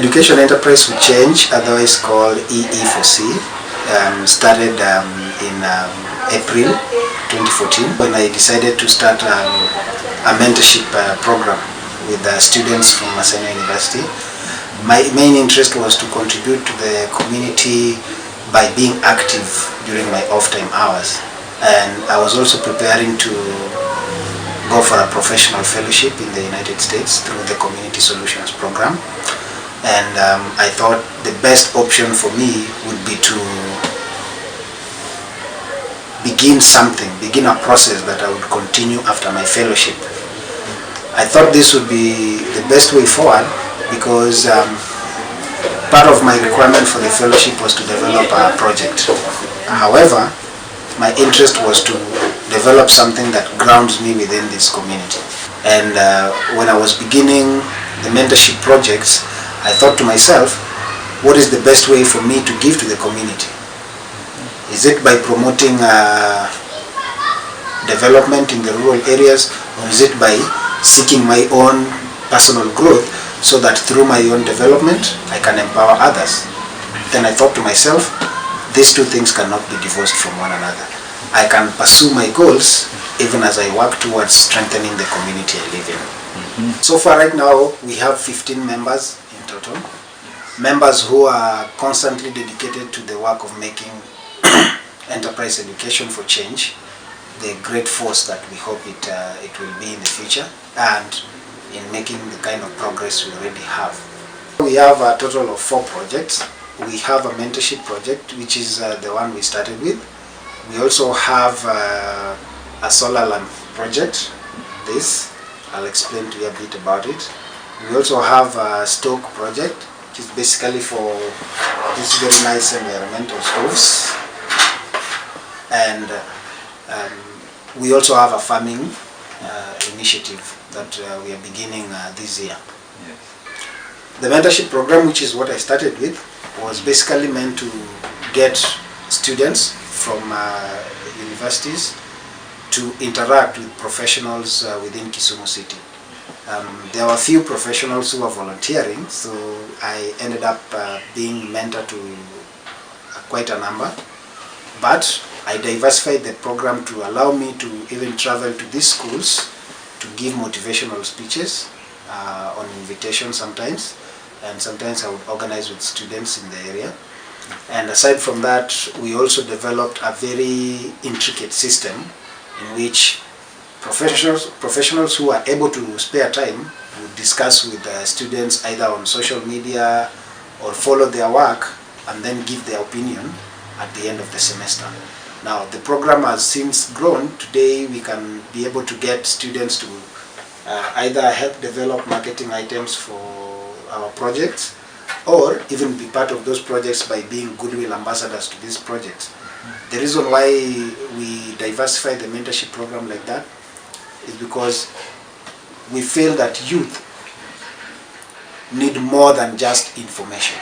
Education Enterprise for Change, otherwise called EE4C, started in April 2014 when I decided to start a mentorship program with students from Maseno University. My main interest was to contribute to the community by being active during my off-time hours, and I was also preparing to go for a professional fellowship in the United States through the Community Solutions Program. And I thought the best option for me would be to begin a process that I would continue after my fellowship. I thought this would be the best way forward because part of my requirement for the fellowship was to develop a project. However, my interest was to develop something that grounds me within this community. And when I was beginning the mentorship projects, I thought to myself, what is the best way for me to give to the community? Is it by promoting development in the rural areas, or is it by seeking my own personal growth so that through my own development I can empower others? Then I thought to myself, these two things cannot be divorced from one another. I can pursue my goals even as I work towards strengthening the community I live in. So far right now we have 15 members in total. Members who are constantly dedicated to the work of making enterprise education for change the great force that we hope it will be in the future, and in making the kind of progress we already have. We have a total of 4 projects. We have a mentorship project, which is the one we started with. We also have a solar lamp project. This, I'll explain to you a bit about it. We also have a Stoke project, which is basically for these very nice environmental stoves. And we also have a farming initiative that we are beginning this year. Yes. The mentorship program, which is what I started with, was basically meant to get students from universities to interact with professionals within Kisumu City. There were a few professionals who were volunteering, so I ended up being mentor to quite a number. But I diversified the program to allow me to even travel to these schools to give motivational speeches on invitation sometimes, and sometimes I would organize with students in the area. And aside from that, we also developed a very intricate system in which professionals who are able to spare time would discuss with the students either on social media or follow their work and then give their opinion at the end of the semester. Now the program has since grown. Today we can be able to get students to either help develop marketing items for our projects, or even be part of those projects by being goodwill ambassadors to these projects. The reason why we diversify the mentorship program like that is because we feel that youth need more than just information.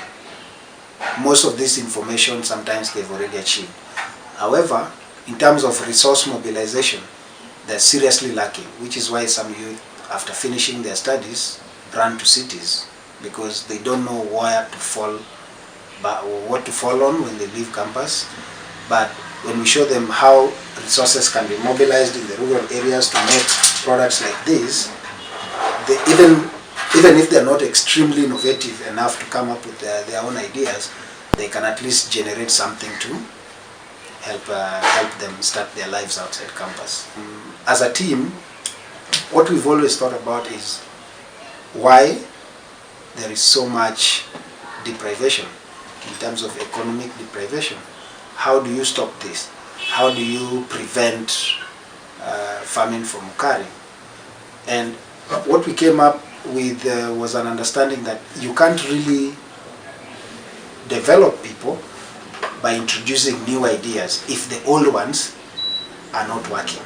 Most of this information sometimes they've already achieved. However, in terms of resource mobilization, they're seriously lacking, which is why some youth, after finishing their studies, run to cities because they don't know where to fall, or what to fall on when they leave campus. But when we show them how resources can be mobilized in the rural areas to make products like this, they even if they're not extremely innovative enough to come up with their own ideas, they can at least generate something to help them start their lives outside campus. As a team, what we've always thought about is why there is so much deprivation in terms of economic deprivation. How do you stop this? How do you prevent famine from occurring? And what we came up with was an understanding that you can't really develop people by introducing new ideas if the old ones are not working.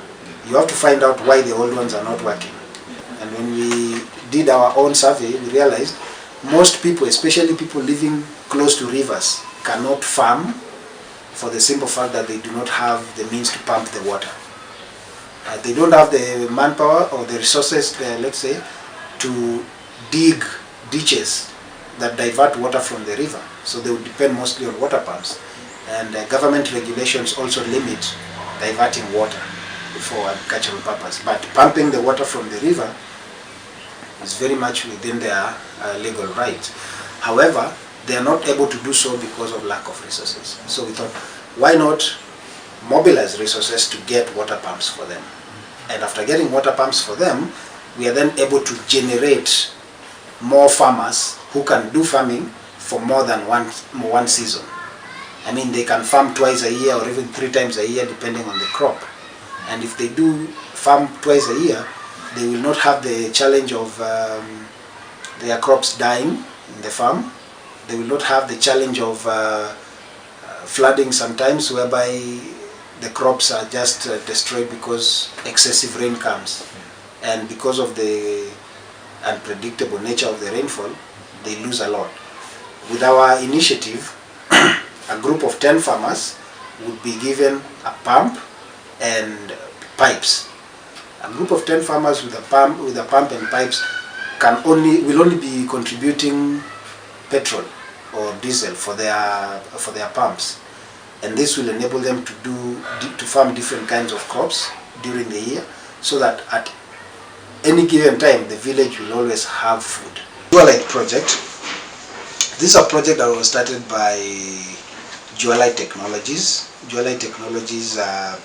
You have to find out why the old ones are not working. And when we did our own survey, we realized most people, especially people living close to rivers, cannot farm for the simple fact that they do not have the means to pump the water. They don't have the manpower or the resources, let's say, to dig ditches that divert water from the river, so they would depend mostly on water pumps. And government regulations also limit diverting water for agricultural purpose. But pumping the water from the river is very much within their legal right. However, they are not able to do so because of lack of resources. So we thought, why not mobilize resources to get water pumps for them? And after getting water pumps for them, we are then able to generate more farmers who can do farming for more than one season. I mean, they can farm twice a year or even 3 times a year depending on the crop. And if they do farm twice a year, they will not have the challenge of their crops dying in the farm. They will not have the challenge of flooding sometimes, whereby the crops are just destroyed because excessive rain comes. And because of the unpredictable nature of the rainfall, they lose a lot. With our initiative, a group of 10 farmers would be given a pump and pipes. A group of 10 farmers with a pump and pipes will only be contributing petrol or diesel for their pumps, and this will enable them to farm different kinds of crops during the year, so that at any given time the village will always have food. Dualite project. This is a project that was started by Dualite Technologies. Dualite Technologies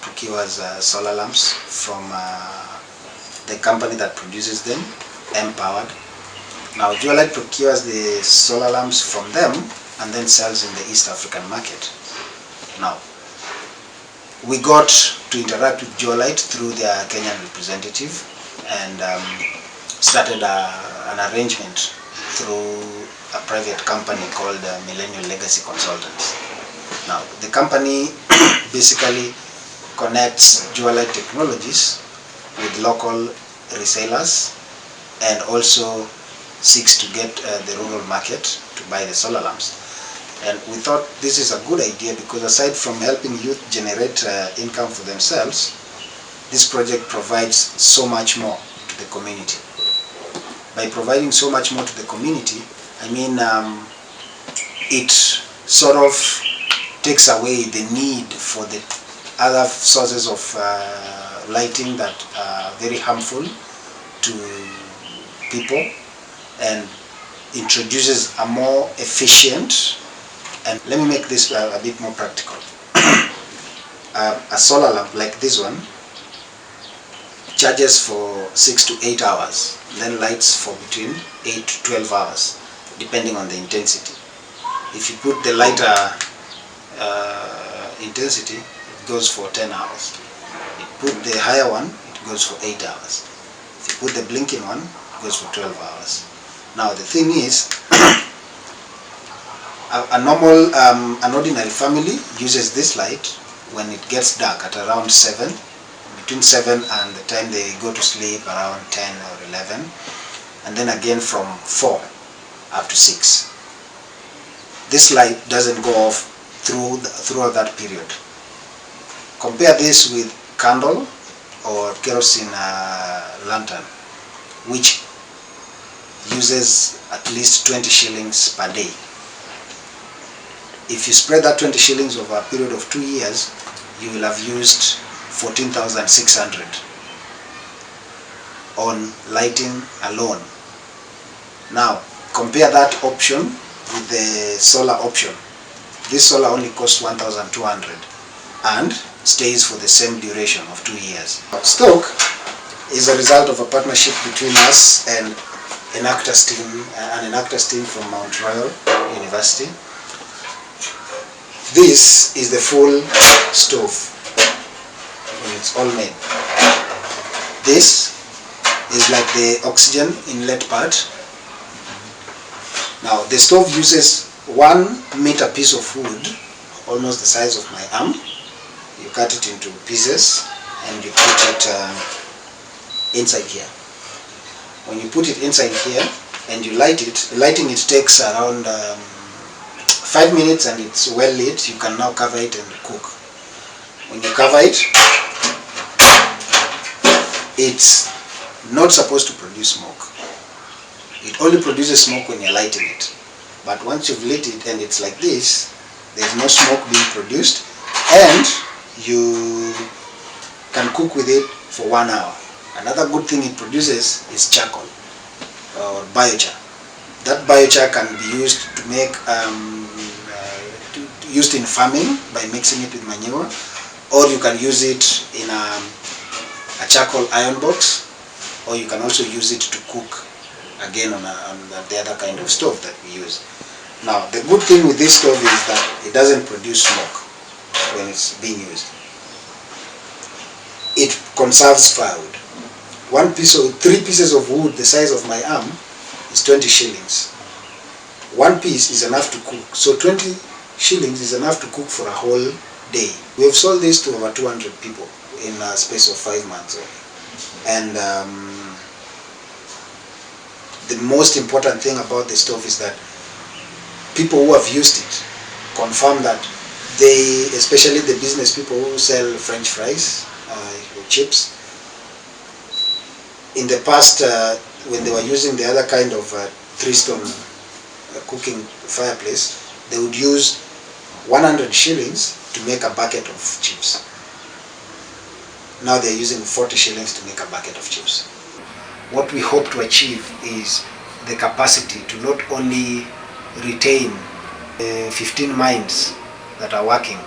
procures solar lamps from the company that produces them, M-Powered. Now Dualite procures the solar lamps from them and then sells in the East African market. Now, we got to interact with Dualite through their Kenyan representative and started an arrangement through a private company called Millennial Legacy Consultants. Now, the company basically connects Dualite Technologies with local resellers and also seeks to get the rural market to buy the solar lamps. And we thought this is a good idea because aside from helping youth generate income for themselves, this project provides so much more to the community. By providing so much more to the community, I mean it sort of takes away the need for the other sources of lighting that are very harmful to people, and introduces a more efficient, and let me make this a bit more practical. A solar lamp like this one charges for 6 to 8 hours, then lights for between 8 to 12 hours, depending on the intensity. If you put the lighter intensity, it goes for 10 hours. If you put the higher one, it goes for 8 hours. If you put the blinking one, it goes for 12 hours. Now the thing is, an ordinary family uses this light when it gets dark at around 7, between 7 and the time they go to sleep around 10 or 11, and then again from 4 up to 6. This light doesn't go off throughout that period. Compare this with candle or kerosene lantern, which uses at least 20 shillings per day. If you spread that 20 shillings over a period of 2 years, you will have used 14,600 on lighting alone. Now, compare that option with the solar option. This solar only costs 1,200 and stays for the same duration of 2 years. Stoke is a result of a partnership between us and an Enactus team from Mount Royal University. This is the full stove when it's all made. This is like the oxygen inlet part. Now the stove uses 1 meter piece of wood, almost the size of my arm. You cut it into pieces and you put it inside here. When you put it inside here and you light it, lighting it takes around 5 minutes and it's well lit. You can now cover it and cook. When you cover it, it's not supposed to produce smoke. It only produces smoke when you're lighting it. But once you've lit it and it's like this, there's no smoke being produced, and you can cook with it for 1 hour. Another good thing it produces is charcoal or biochar. That biochar can be used to make used in farming by mixing it with manure, or you can use it in a charcoal iron box, or you can also use it to cook again on the other kind of stove that we use. Now, the good thing with this stove is that it doesn't produce smoke when it's being used. It conserves firewood. 3 pieces of wood the size of my arm is 20 shillings. 1 piece is enough to cook. So 20 shillings is enough to cook for a whole day. We have sold this to over 200 people in a space of 5 months. And the most important thing about the stove is that people who have used it confirm that they, especially the business people who sell French fries, chips, in the past when they were using the other kind of 3-stone cooking fireplace, they would use 100 shillings to make a bucket of chips. Now they're using 40 shillings to make a bucket of chips. What we hope to achieve is the capacity to not only retain 15 minds that are working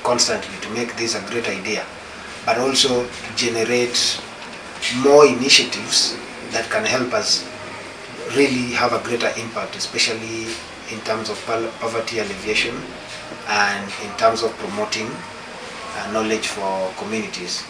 constantly to make this a great idea, but also to generate more initiatives that can help us really have a greater impact, especially in terms of poverty alleviation and in terms of promoting knowledge for communities.